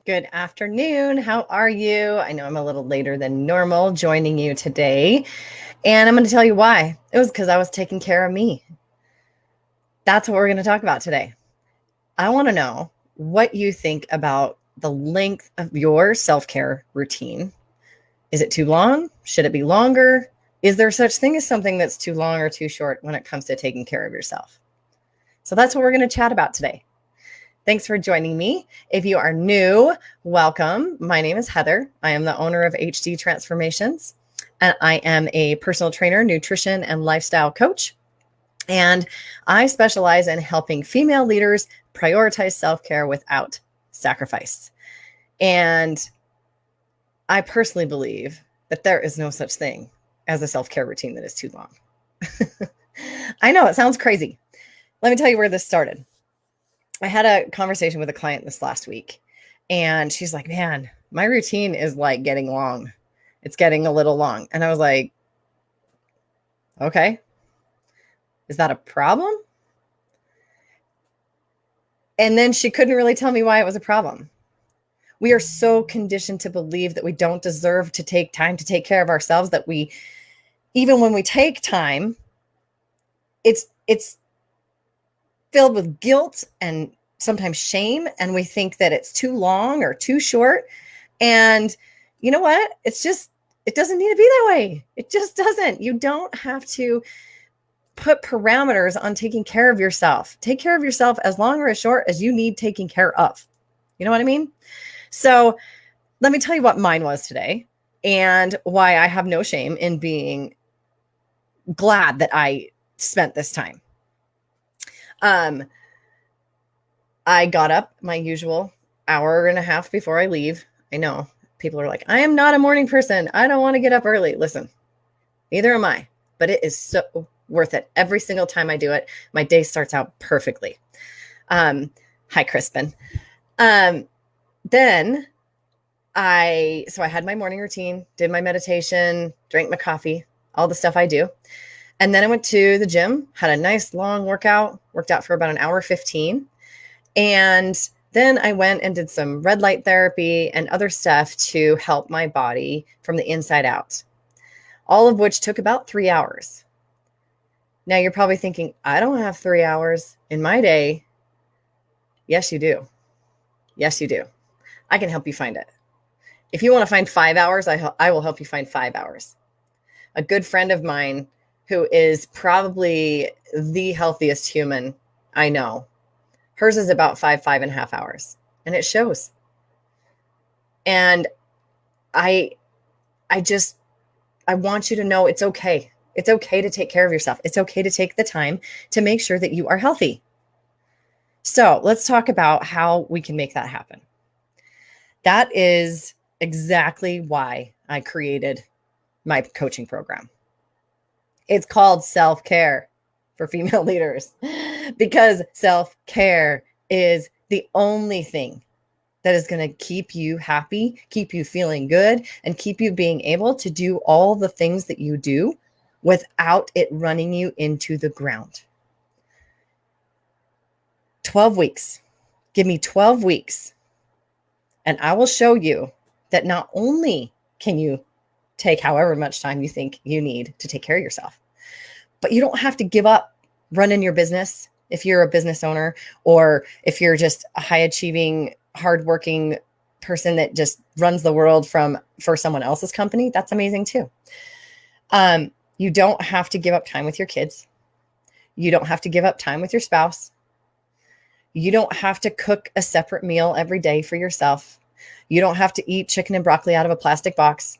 Good afternoon. How are you? I know I'm a little later than normal joining you today, and I'm going to tell you why. It was because I was taking care of me. That's what we're going to talk about today. I want to know what you think about the length of your self care routine. Is it too long? Should it be longer? Is there such thing as something that's too long or too short when it comes to taking care of yourself? So that's what we're going to chat about today. Thanks for joining me. If you are new, welcome. My name is Heather. I am the owner of HD Transformations, and I am a personal trainer, nutrition, and lifestyle coach. And I specialize in helping female leaders prioritize self-care without sacrifice. And I personally believe that there is no such thing as a self-care routine that is too long. I know it sounds crazy. Let me tell you where this started. I had a conversation with a client this last week, and she's like, man, my routine is like getting long. It's getting a little long. And I was like, okay, is that a problem? And then she couldn't really tell me why it was a problem. We are so conditioned to believe that we don't deserve to take time to take care of ourselves, that we, even when we take time, it's filled with guilt and sometimes shame, and we think that it's too long or too short. And you know what? It doesn't need to be that way. It just doesn't. You don't have to put parameters on taking care of yourself. Take care of yourself as long or as short as you need taking care of. You know what I mean? So let me tell you what mine was today and why I have no shame in being glad that I spent this time. I got up my usual hour and a half before I leave. I know people are like, I am not a morning person. I don't want to get up early. Listen, neither am I, but it is so worth it. Every single time I do it, my day starts out perfectly. Hi, Crispin. Then I had my morning routine, did my meditation, drank my coffee, all the stuff I do. And then I went to the gym, had a nice long workout, worked out for about an hour 15. And then I went and did some red light therapy and other stuff to help my body from the inside out, all of which took about 3 hours. Now you're probably thinking, I don't have 3 hours in my day. Yes, you do. Yes, you do. I can help you find it. If you want to find 5 hours, I will help you find 5 hours. A good friend of mine who is probably the healthiest human I know, hers is about 5.5 hours, and it shows. And I want you to know it's okay. It's okay to take care of yourself. It's okay to take the time to make sure that you are healthy. So let's talk about how we can make that happen. That is exactly why I created my coaching program. It's called Self-Care for Female Leaders, because self-care is the only thing that is going to keep you happy, keep you feeling good, and keep you being able to do all the things that you do without it running you into the ground. 12 weeks. Give me 12 weeks, and I will show you that not only can you take however much time you think you need to take care of yourself, but you don't have to give up running your business if you're a business owner, or if you're just a high achieving, hardworking person that just runs the world for someone else's company. That's amazing too. You don't have to give up time with your kids. You don't have to give up time with your spouse. You don't have to cook a separate meal every day for yourself. You don't have to eat chicken and broccoli out of a plastic box.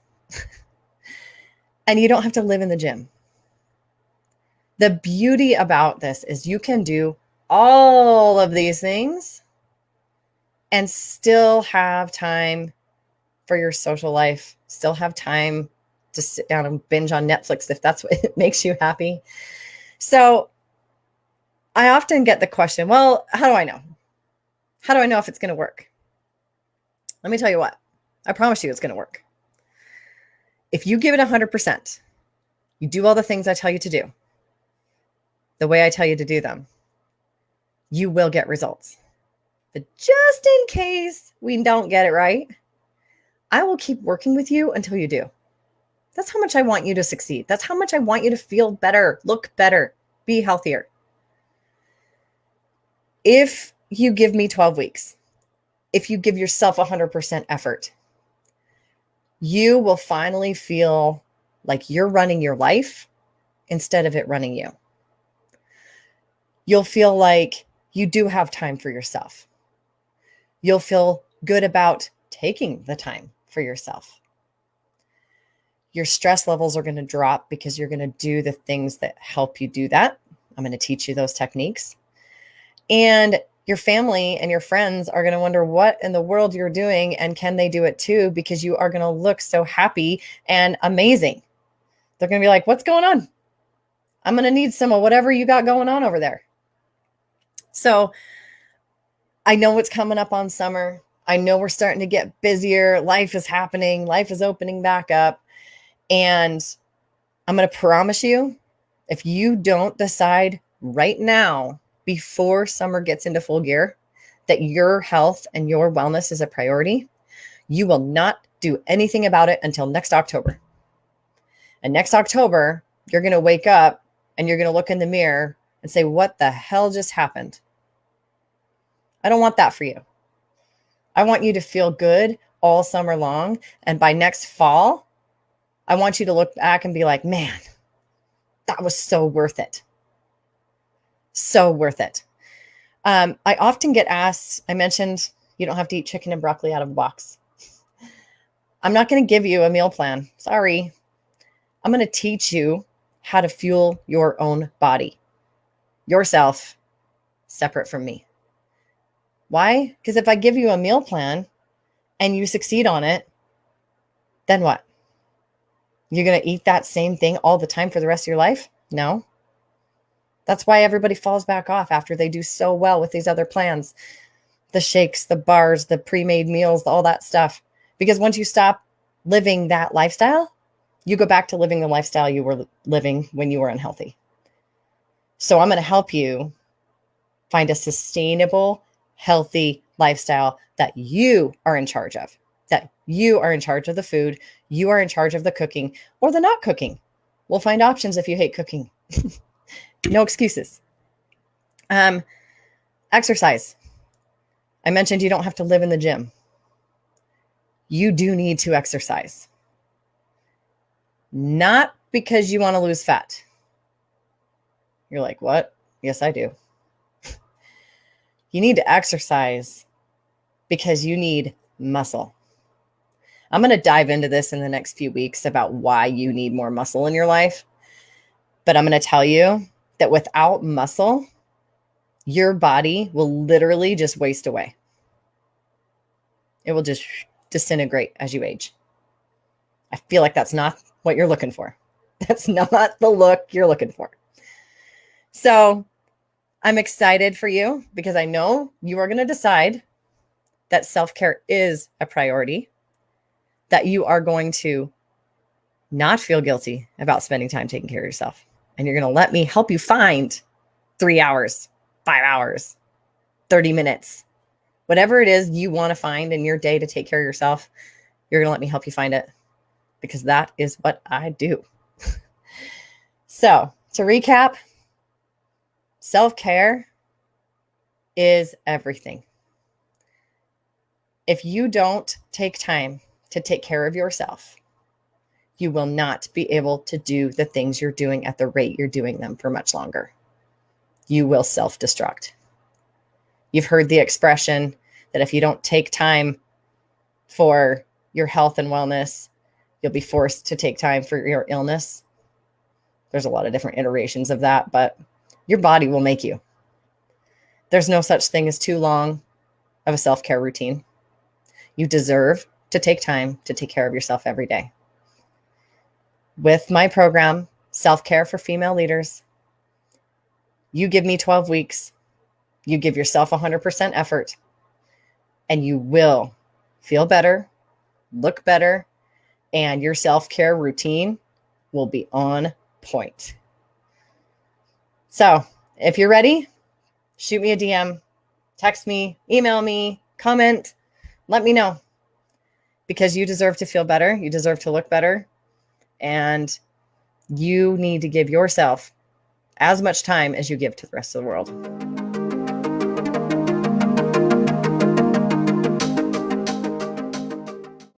And you don't have to live in the gym. The beauty about this is you can do all of these things and still have time for your social life, still have time to sit down and binge on Netflix if that's what makes you happy. So I often get the question, well, how do I know? How do I know if it's going to work? Let me tell you what. I promise you it's going to work. If you give it 100%, you do all the things I tell you to do, the way I tell you to do them, you will get results. But just in case we don't get it right, I will keep working with you until you do. That's how much I want you to succeed. That's how much I want you to feel better, look better, be healthier. If you give me 12 weeks, if you give yourself 100% effort, you will finally feel like you're running your life instead of it running you. You'll feel like you do have time for yourself. You'll feel good about taking the time for yourself. Your stress levels are going to drop because you're going to do the things that help you do that. I'm going to teach you those techniques. And your family and your friends are going to wonder what in the world you're doing and can they do it too, because you are going to look so happy and amazing. They're going to be like, what's going on? I'm going to need some of whatever you got going on over there. So I know what's coming up on summer. I know we're starting to get busier. Life is happening. Life is opening back up. And I'm going to promise you, if you don't decide right now, before summer gets into full gear, that your health and your wellness is a priority, you will not do anything about it until next October. And next October, you're going to wake up and you're going to look in the mirror and say, what the hell just happened? I don't want that for you. I want you to feel good all summer long. And by next fall, I want you to look back and be like, man, that was so worth it. So worth it. I often get asked, I mentioned you don't have to eat chicken and broccoli out of a box. I'm not going to give you a meal plan. Sorry. I'm going to teach you how to fuel your own body, yourself, separate from me. Why? Because if I give you a meal plan and you succeed on it, then what? You're going to eat that same thing all the time for the rest of your life? No. That's why everybody falls back off after they do so well with these other plans. The shakes, the bars, the pre-made meals, all that stuff. Because once you stop living that lifestyle, you go back to living the lifestyle you were living when you were unhealthy. So I'm going to help you find a sustainable, healthy lifestyle that you are in charge of, that you are in charge of the food, you are in charge of the cooking or the not cooking. We'll find options if you hate cooking. No excuses. Exercise. I mentioned you don't have to live in the gym. You do need to exercise. Not because you want to lose fat. You're like, what? Yes, I do. You need to exercise because you need muscle. I'm going to dive into this in the next few weeks about why you need more muscle in your life. But I'm going to tell you that without muscle, your body will literally just waste away. It will just disintegrate as you age. I feel like that's not what you're looking for. That's not the look you're looking for. So I'm excited for you because I know you are going to decide that self-care is a priority, that you are going to not feel guilty about spending time taking care of yourself. And you're going to let me help you find 3 hours, 5 hours, 30 minutes, whatever it is you want to find in your day to take care of yourself. You're going to let me help you find it because that is what I do. So to recap, self-care is everything. If you don't take time to take care of yourself, you will not be able to do the things you're doing at the rate you're doing them for much longer. You will self-destruct. You've heard the expression that if you don't take time for your health and wellness, you'll be forced to take time for your illness. There's a lot of different iterations of that, but your body will make you. There's no such thing as too long of a self-care routine. You deserve to take time to take care of yourself every day. With my program, Self-Care for Female Leaders, you give me 12 weeks, you give yourself 100% effort, and you will feel better, look better, and your self-care routine will be on point. So if you're ready, shoot me a DM. Text me, email me, comment, let me know, because you deserve to feel better. You deserve to look better. And you need to give yourself as much time as you give to the rest of the world.